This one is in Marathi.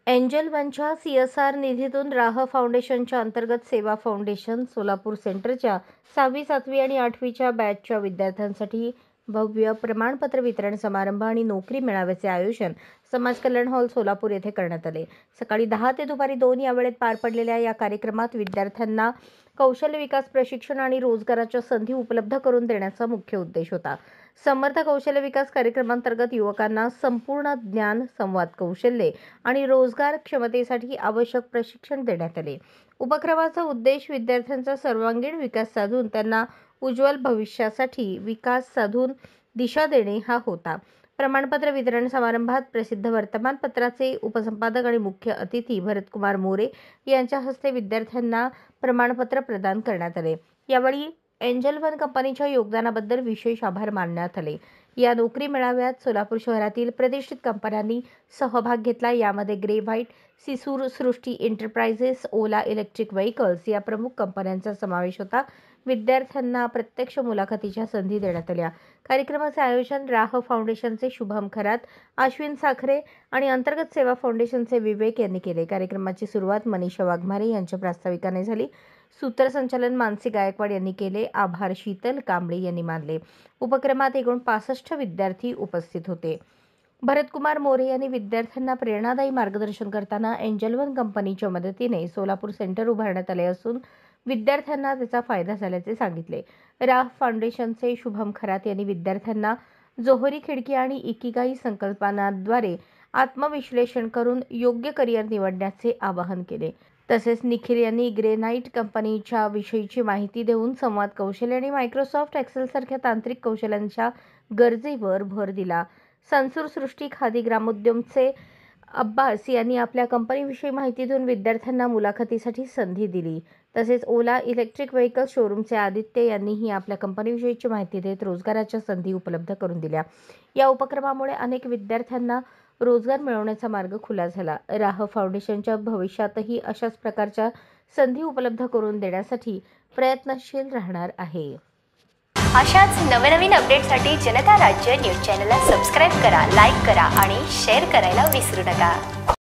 एंजल वनच्या CSR निधीतून राह फाउंडेशनच्या अंतर्गत सेवा फाउंडेशन सोलापूर सेंटरच्या 6वी, 7वी आणि 8वीच्या बॅचच्या विद्यार्थ्यांसाठी भव्य प्रमाणपत्र वितरण समारंभ आणि नोकरी मेळाव्याचे आयोजन समाज कल्याण हॉल सोलापूर येथे करण्यात आले। सकाळी 10 ते दुपारी 2 या वेळेत पार पडलेल्या या कार्यक्रमात विद्यार्थ्यांना कौशल्य विकास प्रशिक्षण आणि रोजगाराच्या संधी उपलब्ध करून देण्याचा मुख्य उद्देश होता। समर्थ कौशल्य विकास कार्यक्रमांतर्गत युवकांना संपूर्ण ज्ञान, संवाद कौशल्ये आणि रोजगार क्षमतेसाठी आवश्यक प्रशिक्षण देण्यात आले। उपक्रमाचा उद्देश विद्यार्थ्यांचा सर्वांगीण विकास साधून त्यांना उज्ज्वल भविष्यासाठी विकास साधून दिशा देणे हा होता। प्रमाणपत्र वितरण समारंभात प्रसिद्ध वर्तमानपत्राचे उपसंपादक आणि मुख्य अतिथी भरतकुमार मोरे यांच्या हस्ते विद्यार्थ्यांना प्रमाणपत्र प्रदान करण्यात आले। यावेळी एंजल वन कंपनीच्या योगदानाबद्दल विशेष आभार मानण्यात आले। या नोकरी मेळाव्यात सोलापूर शहरातील प्रतिष्ठित कंपन्यांनी सहभाग घेतला। यामध्ये ग्रे व्हाईट, सिसूर, सृष्टी एंटरप्राइजेस, ओला इलेक्ट्रिक व्हेइकल्स या प्रमुख कंपन्यांचा समावेश होता। विद्यार्थ्यांना प्रत्यक्ष मुलाखतीच्या संधी देण्यात आल्या। कार्यक्रमाचे आयोजन राह फाउंडेशनचे शुभम खरात, अश्विन साखरे आणि अंतर्गत सेवा फाउंडेशनचे विवेक यांनी केले। कार्यक्रमाची सुरुवात मनीषा वाघमारे यांच्या प्रास्ताविकाने झाली। सूत्रसंचालन मानसी गायकवाड यांनी केले। आभार शीतल कांबळे यांनी मानले। उपक्रमात एकूण 65 विद्यार्थी उपस्थित होते। भरतकुमार मोरे यांनी विद्यार्थ्यांना प्रेरणादायी मार्गदर्शन करताना एंजल वन कंपनीच्या मदतीने सोलापूर सेंटर उभारण्यात आले असून विद्यार्थ्यांना त्याचा फायदा झाल्याचे सांगितले। राह फाउंडेशनचे शुभम खरात यांनी विद्यार्थ्यांना जोहरी खिडकी आणि इकिगाई संकल्पनाद्वारे आत्मविश्लेषण करून योग्य करिअर निवडण्याचे आवाहन केले। तसेच निखिल यांनी ग्रेनाइट कंपनीच्या विषयीची माहिती देऊन संवाद कौशल्य आणि मायक्रोसॉफ्ट एक्सेल सारख्या तांत्रिक कौशल्यांच्या गरजेवर भर दिला। संसूर सृष्टी खादी ग्रामोद्यमचे अब्बास यांनी आपल्या कंपनीविषयी माहिती देऊन विद्यार्थ्यांना मुलाखतीसाठी संधी दिली। तसेच ओला इलेक्ट्रिक व्हेइकल शोरूमचे आदित्य यांनीही आपल्या कंपनीविषयीची माहिती देत रोजगाराच्या संधी उपलब्ध करून दिल्या। या उपक्रमामुळे अनेक विद्यार्थ्यांना रोजगार मिळवण्याचा मार्ग खुला झाला। राह फाउंडेशनच्या भविष्यातही अशाच प्रकारच्या संधी उपलब्ध करून देण्यासाठी प्रयत्नशील राहणार आहे। अशाच नवनवीन अपडेटसाठी जनता राज्य न्यूज चॅनलला सबस्क्राईब करा, लाईक करा आणि शेअर करायला विसरू नका।